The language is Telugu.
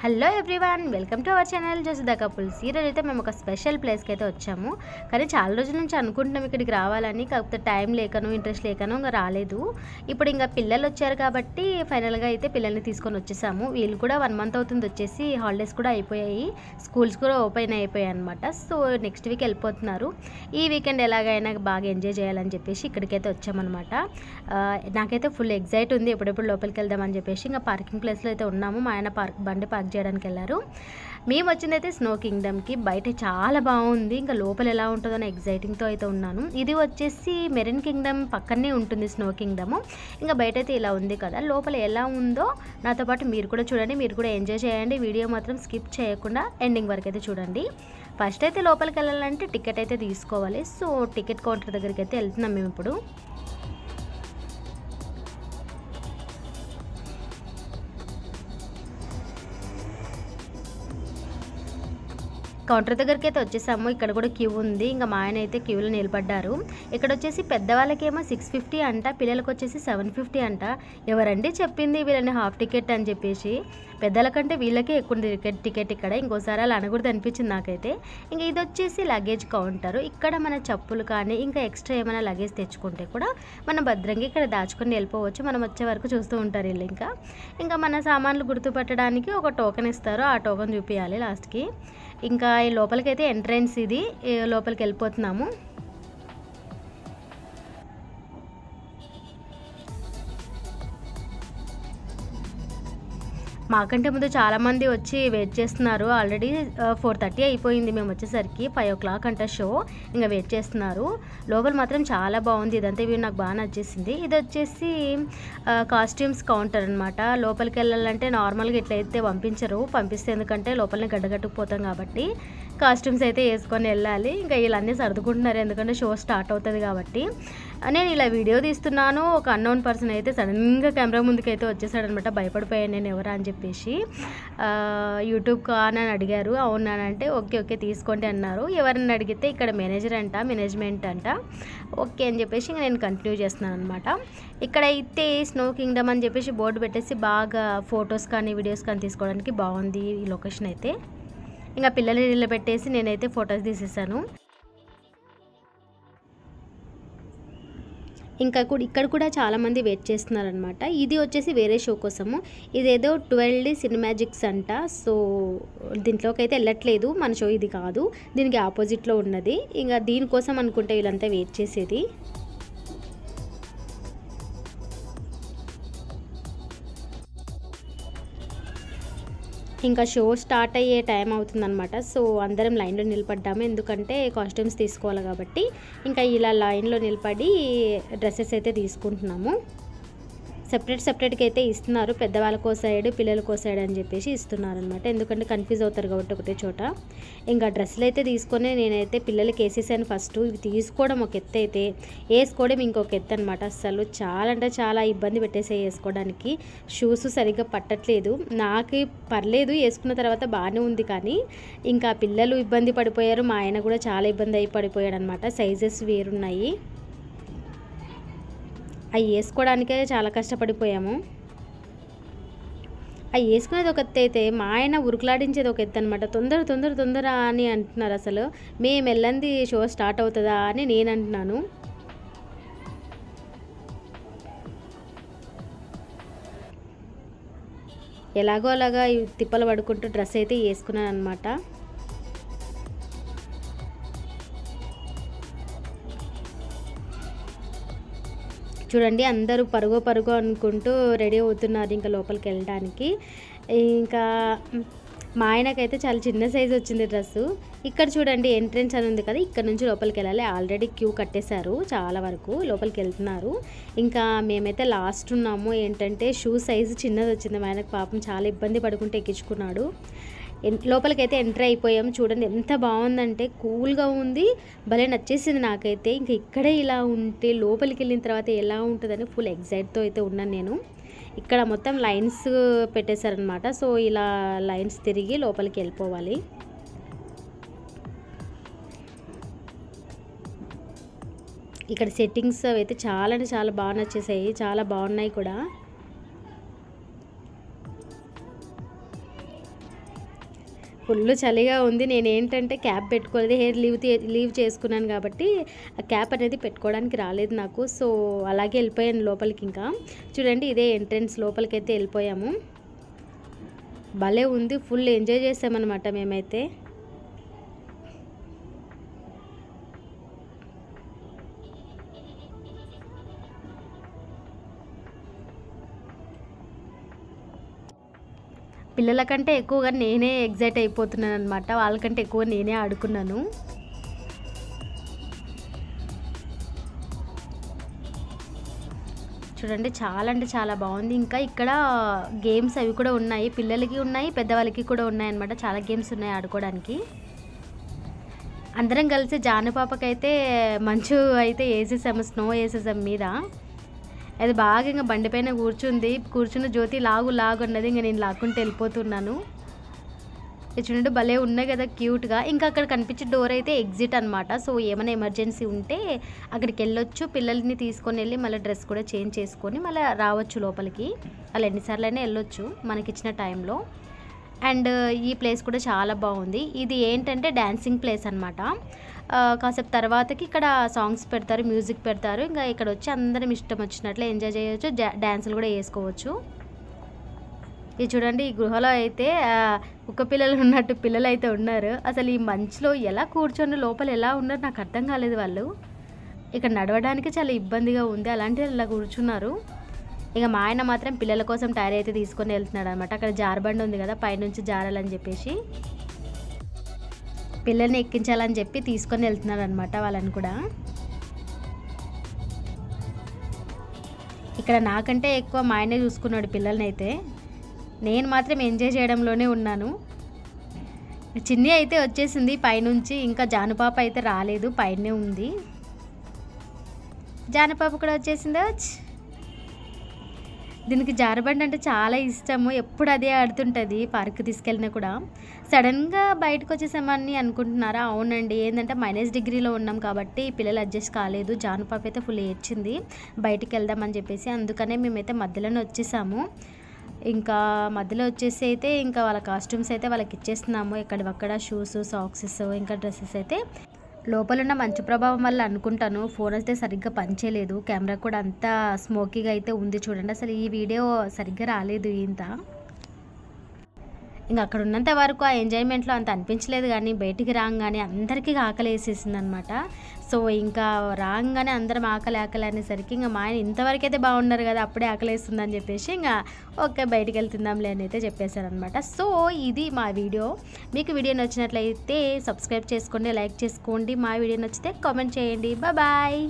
Hello everyone, welcome to our channel జోసుదా కపుల్స్. ఈరోజు అయితే మేము ఒక స్పెషల్ ప్లేస్కి అయితే వచ్చాము. కానీ చాలా రోజుల నుంచి అనుకుంటున్నాం ఇక్కడికి రావాలని, కాకపోతే టైం లేకను ఇంట్రెస్ట్ లేకను ఇంకా రాలేదు. ఇప్పుడు ఇంకా పిల్లలు వచ్చారు కాబట్టి ఫైనల్గా అయితే పిల్లల్ని తీసుకొని వచ్చేసాము. వీళ్ళు కూడా 1 మంత్ అవుతుంది వచ్చేసి, హాలిడేస్ కూడా అయిపోయాయి, స్కూల్స్ కూడా ఓపెన్ అయిపోయాయి అనమాట. సో నెక్స్ట్ వీక్ వెళ్ళిపోతున్నారు. ఈ వీకెండ్ ఎలాగైనా బాగా ఎంజాయ్ చేయాలని చెప్పేసి ఇక్కడికైతే వచ్చామన్నమాట. నాకైతే ఫుల్ ఎగ్జైట్ ఉంది ఎప్పుడెప్పుడు లోపలికి వెళ్దామని చెప్పేసి. ఇంకా పార్కింగ్ ప్లేస్లో అయితే ఉన్నాము. మా ఆయన బండి పార్క్ చేయడానికి వెళ్ళారు. మేము వచ్చిందైతే స్నో కింగ్డమ్కి. బయట చాలా బాగుంది, ఇంకా లోపల ఎలా ఉంటుందో అని ఎగ్జైటింగ్తో అయితే ఉన్నాను. ఇది వచ్చేసి మెరైన్ కింగ్డమ్ పక్కనే ఉంటుంది స్నో కింగ్డమ్. ఇంకా బయట అయితే ఇలా ఉంది కదా, లోపల ఎలా ఉందో నాతో పాటు మీరు కూడా చూడండి, మీరు కూడా ఎంజాయ్ చేయండి. వీడియో మాత్రం స్కిప్ చేయకుండా ఎండింగ్ వరకు అయితే చూడండి. ఫస్ట్ అయితే లోపలికి వెళ్ళాలంటే టికెట్ అయితే తీసుకోవాలి. సో టికెట్ కౌంటర్ దగ్గరికి అయితే వెళ్తున్నాం మేము ఇప్పుడు. కౌంటర్ దగ్గరికి అయితే వచ్చేసాము. ఇక్కడ కూడా క్యూ ఉంది. ఇంకా మా ఆయన అయితే క్యూలో నిలబడ్డారు. ఇక్కడ వచ్చేసి పెద్దవాళ్ళకేమో 650 అంట, పిల్లలకు వచ్చేసి 750 అంట. ఎవరండి చెప్పింది వీళ్ళని హాఫ్ టికెట్ అని చెప్పేసి? పెద్దల కంటే వీళ్ళకే ఎక్కువ టికెట్ ఇక్కడ. ఇంకోసారి అలా అనకూడదు అనిపించింది నాకైతే. ఇంకా ఇది వచ్చేసి లగేజ్ కౌంటర్. ఇక్కడ మన చెప్పులు కానీ ఇంకా ఎక్స్ట్రా ఏమైనా లగేజ్ తెచ్చుకుంటే కూడా మనం భద్రంగా ఇక్కడ దాచుకొని వెళ్ళిపోవచ్చు. మనం వచ్చే వరకు చూస్తూ ఉంటారు వీళ్ళు. ఇంకా మన సామాన్లు గుర్తుపట్టడానికి ఒక టోకెన్ ఇస్తారు, ఆ టోకెన్ చూపించాలి లాస్ట్కి. ఇంకా ఈ లోపలికైతే ఎంట్రన్స్ ఇది, లోపలికి వెళ్ళిపోతున్నాము. మాకంటే ముందు చాలామంది వచ్చి వెయిట్ చేస్తున్నారు. ఆల్రెడీ 4:30 అయిపోయింది మేము వచ్చేసరికి. 5 o'clock అంట షో. ఇంకా వెయిట్ చేస్తున్నారు. లోపల మాత్రం చాలా బాగుంది. ఇదంతా ఇవి నాకు బాగా నచ్చేసింది. ఇది వచ్చేసి కాస్ట్యూమ్స్ కౌంటర్ అనమాట. లోపలికి వెళ్ళాలంటే నార్మల్గా ఇట్లయితే పంపిస్తే ఎందుకంటే లోపలనే గడ్డగట్టుకుపోతాం కాబట్టి కాస్ట్యూమ్స్ అయితే వేసుకొని వెళ్ళాలి. ఇంకా వీళ్ళన్నీ సర్దుకుంటున్నారు ఎందుకంటే షో స్టార్ట్ అవుతుంది కాబట్టి. నేను ఇలా వీడియో తీస్తున్నాను, ఒక అన్నోన్ పర్సన్ అయితే సడన్గా కెమెరా ముందుకైతే వచ్చేసాడనమాట. భయపడిపోయాను నేను ఎవరా అని చెప్పేసి. యూట్యూబ్ అని అడిగారు. అవునానంటే ఓకే తీసుకోండి అన్నారు. ఎవరిని అడిగితే ఇక్కడ మేనేజ్మెంట్ అంట. ఓకే అని చెప్పేసి ఇంకా నేను కంటిన్యూ చేస్తున్నాను అనమాట. ఇక్కడైతే స్నో కింగ్డమ్ అని చెప్పేసి బోర్డు పెట్టేసి బాగా ఫొటోస్ కానీ వీడియోస్ కానీ తీసుకోవడానికి బాగుంది ఈ లొకేషన్ అయితే. ఇంకా పిల్లలు నిలబెట్టేసి నేనైతే ఫొటోస్ తీసేసాను. ఇక్కడ కూడా చాలామంది వెయిట్ చేస్తున్నారనమాట. ఇది వచ్చేసి వేరే షో కోసము. ఇదేదో 12D సినిమాజిక్స్ అంట. సో దీంట్లోకి అయితే వెళ్ళట్లేదు, మన షో ఇది కాదు, దీనికి ఆపోజిట్లో ఉన్నది. ఇంకా దీనికోసం అనుకుంటే వీళ్ళంతా వెయిట్ చేసేది. ఇంకా షో స్టార్ట్ అయ్యే టైం అవుతుందన్నమాట. సో అందరం లైన్లో నిలబడ్డాము, ఎందుకంటే కాస్ట్యూమ్స్ తీసుకోవాలి కాబట్టి. ఇంకా ఇలా లైన్లో నిలబడి డ్రెస్సెస్ అయితే తీసుకుంటున్నాము. సెపరేట్గా అయితే ఇస్తున్నారు. పెద్దవాళ్ళకో సైడ్ పిల్లలకో సైడ్ అని చెప్పేసి ఇస్తున్నారు అనమాట, ఎందుకంటే కన్ఫ్యూజ్ అవుతారు కాబట్టి ఒకటే చోట. ఇంకా డ్రెస్సులు అయితే తీసుకొని నేనైతే పిల్లలకి వేసేసాను ఫస్ట్. ఇవి తీసుకోవడం ఒక ఎత్తు అయితే వేసుకోవడం ఇంకొక ఎత్తు అనమాట. అసలు చాలా అంటే చాలా ఇబ్బంది పెట్టేసాయి వేసుకోవడానికి. షూస్ సరిగ్గా పట్టట్లేదు. నాకు పర్లేదు, వేసుకున్న తర్వాత బాగానే ఉంది, కానీ ఇంకా పిల్లలు ఇబ్బంది పడిపోయారు. మా ఆయన కూడా చాలా ఇబ్బంది అయి పడిపోయాడు అనమాట. సైజెస్ వేరున్నాయి, అవి వేసుకోవడానికే చాలా కష్టపడిపోయాము. అవి వేసుకునేది ఒక ఎత్తు అయితే మా ఆయన ఉరుకులాడించేది ఒక ఎత్తు అనమాట. తొందర అని అంటున్నారు. అసలు మేము వెళ్ళంది షో స్టార్ట్ అవుతుందా అని నేను అంటున్నాను. ఎలాగో అలాగా తిప్పలు పడుకుంటూ డ్రెస్ అయితే వేసుకున్నాను అనమాట. చూడండి అందరూ పరుగు అనుకుంటూ రెడీ అవుతున్నారు ఇంకా లోపలికి వెళ్ళడానికి. ఇంకా మా ఆయనకైతే చాలా చిన్న సైజు వచ్చింది డ్రెస్సు. ఇక్కడ చూడండి ఎంట్రెన్స్ అని ఉంది కదా, ఇక్కడ నుంచి లోపలికి వెళ్ళాలి. ఆల్రెడీ క్యూ కట్టేశారు, చాలా వరకు లోపలికి వెళ్తున్నారు. ఇంకా మేమైతే లాస్ట్ ఉన్నాము. ఏంటంటే షూ సైజు చిన్నది వచ్చింది. మా ఆయనకు పాపం చాలా ఇబ్బంది పడుకుంటే ఎక్కించుకున్నాడు. లోపలికైతే ఎంటర్ అయిపోయాం. చూడండి ఎంత బాగుందంటే, కూల్గా ఉంది, భలే నచ్చేసింది నాకైతే. ఇంకా ఇక్కడే ఇలా ఉంటే లోపలికి వెళ్ళిన తర్వాత ఎలా ఉంటుందని ఫుల్ ఎగ్జైట్తో అయితే ఉన్నాను నేను. ఇక్కడ మొత్తం లైన్స్ పెట్టేశారనమాట. సో ఇలా లైన్స్ తిరిగి లోపలికి వెళ్ళిపోవాలి. ఇక్కడ సెట్టింగ్స్ అయితే చాలా అంటే చాలా బాగా నచ్చేసాయి, చాలా బాగున్నాయి కూడా. ఫుల్ చలిగా ఉంది. నేనేంటంటే క్యాప్ పెట్టుకోలేదు, హెయిర్ లీవ్ చేసుకున్నాను కాబట్టి ఆ క్యాప్ అనేది పెట్టుకోవడానికి రాలేదు నాకు. సో అలాగే వెళ్ళిపోయాను లోపలికి. ఇంకా చూడండి, ఇదే ఎంట్రన్స్, లోపలికైతే వెళ్ళిపోయాము. భలే ఉంది, ఫుల్ ఎంజాయ్ చేసామన్నమాట మేమైతే. పిల్లల కంటే ఎక్కువగా నేనే ఎగ్జైట్ అయిపోతున్నాను అనమాట. వాళ్ళకంటే ఎక్కువ నేనే ఆడుకున్నాను. చూడండి, చాలా అంటే చాలా బాగుంది. ఇంకా ఇక్కడ గేమ్స్ అవి కూడా ఉన్నాయి, పిల్లలకి ఉన్నాయి, పెద్దవాళ్ళకి కూడా ఉన్నాయి అనమాట. చాలా గేమ్స్ ఉన్నాయి ఆడుకోవడానికి. అందరం కలిసి జానుపాపకైతే మంచు అయితే వేసేసాము, స్నో వేసేసాము మీద. అది బాగా ఇంకా బండిపైన కూర్చున్న జ్యోతి లాగు అన్నది. ఇంకా నేను లాక్కుంటూ వెళ్ళిపోతున్నాను. చూడండి, భలే ఉన్నాయి కదా క్యూట్గా. ఇంకా అక్కడ కనిపించే డోర్ అయితే ఎగ్జిట్ అనమాట. సో ఏమైనా ఎమర్జెన్సీ ఉంటే అక్కడికి వెళ్ళొచ్చు, పిల్లల్ని తీసుకొని వెళ్ళి మళ్ళీ డ్రెస్ కూడా చేంజ్ చేసుకొని మళ్ళీ రావచ్చు లోపలికి. అలా ఎన్నిసార్లు అయినా వెళ్ళొచ్చు మనకిచ్చిన టైంలో. అండ్ ఈ ప్లేస్ కూడా చాలా బాగుంది. ఇది ఏంటంటే డ్యాన్సింగ్ ప్లేస్ అనమాట. కాసేపు తర్వాతకి ఇక్కడ సాంగ్స్ పెడతారు, మ్యూజిక్ పెడతారు. ఇంకా ఇక్కడ వచ్చి అందరం ఇష్టం వచ్చినట్లు ఎంజాయ్ చేయొచ్చు, డ్యాన్సులు కూడా వేసుకోవచ్చు. ఇది చూడండి, ఈ గృహలో అయితే కుక్క పిల్లలు ఉన్నట్టు పిల్లలు అయితే ఉన్నారు. అసలు ఈ మంచులో ఎలా కూర్చొని లోపల ఎలా ఉన్నారు నాకు అర్థం కాలేదు. వాళ్ళు ఇక్కడ నడవడానికి చాలా ఇబ్బందిగా ఉంది, అలాంటి ఇలా కూర్చున్నారు. ఇక మా ఆయన మాత్రం పిల్లల కోసం టైర్ అయితే తీసుకొని వెళ్తున్నాడు అనమాట. అక్కడ జారబండి ఉంది కదా, పైనుంచి జారాలని చెప్పేసి పిల్లల్ని ఎక్కించాలని చెప్పి తీసుకొని వెళ్తున్నాడు అనమాట వాళ్ళని కూడా. ఇక్కడ నాకంటే ఎక్కువ మా ఆయనే చూసుకున్నాడు పిల్లల్ని అయితే. నేను మాత్రం ఎంజాయ్ చేయడంలోనే ఉన్నాను. చిన్ని అయితే వచ్చేసింది పైనుంచి, ఇంకా జానుపాప అయితే రాలేదు, పైనే ఉంది. జానుపాప కూడా వచ్చేసింది. దీనికి జారబండి అంటే చాలా ఇష్టము, ఎప్పుడు అదే ఆడుతుంటుంది. పార్క్ తీసుకెళ్ళినా కూడా. సడన్గా బయటకు వచ్చేసామని అనుకుంటున్నారా? అవునండి, ఏంటంటే -డిగ్రీలో ఉన్నాం కాబట్టి పిల్లలు అడ్జస్ట్ కాలేదు. జానుపాప అయితే ఫుల్ ఏడ్చింది బయటికి వెళ్దామని చెప్పేసి. అందుకనే మేమైతే మధ్యలోనే వచ్చేసాము. ఇంకా మధ్యలో వచ్చేసి అయితే ఇంకా వాళ్ళ కాస్ట్యూమ్స్ అయితే వాళ్ళకి ఇచ్చేస్తున్నాము. ఎక్కడక్కడ షూస్, సాక్సెస్, ఇంకా డ్రెస్సెస్ అయితే. లోపలున్న మంచు ప్రభావం వల్ల అనుకుంటాను ఫోన్ అయితే సరిగ్గా పనిచేయలేదు. కెమెరా కూడా అంతా స్మోకీగా అయితే ఉంది. చూడండి, అసలు ఈ వీడియో సరిగ్గా రాలేదు ఇంత. ఇంకా అక్కడ ఉన్నంత వరకు ఆ ఎంజాయ్మెంట్లో అంత అనిపించలేదు, కానీ బయటికి రాగానే అందరికీ ఆకలి వేసేసింది అనమాట. సో ఇంకా రాగానే అందరం ఆకలి అనేసరికి ఇంకా మా ఆయన ఇంతవరకు అయితే బాగున్నారు కదా, అప్పుడే ఆకలి వేస్తుందని చెప్పేసి ఇంకా ఓకే బయటికి వెళ్తుందాంలే అని అయితే చెప్పేశారనమాట. సో ఇది మా వీడియో. మీకు వీడియో నచ్చినట్లయితే సబ్స్క్రైబ్ చేసుకోండి, లైక్ చేసుకోండి. మా వీడియో నచ్చితే కామెంట్ చేయండి. బాయ్.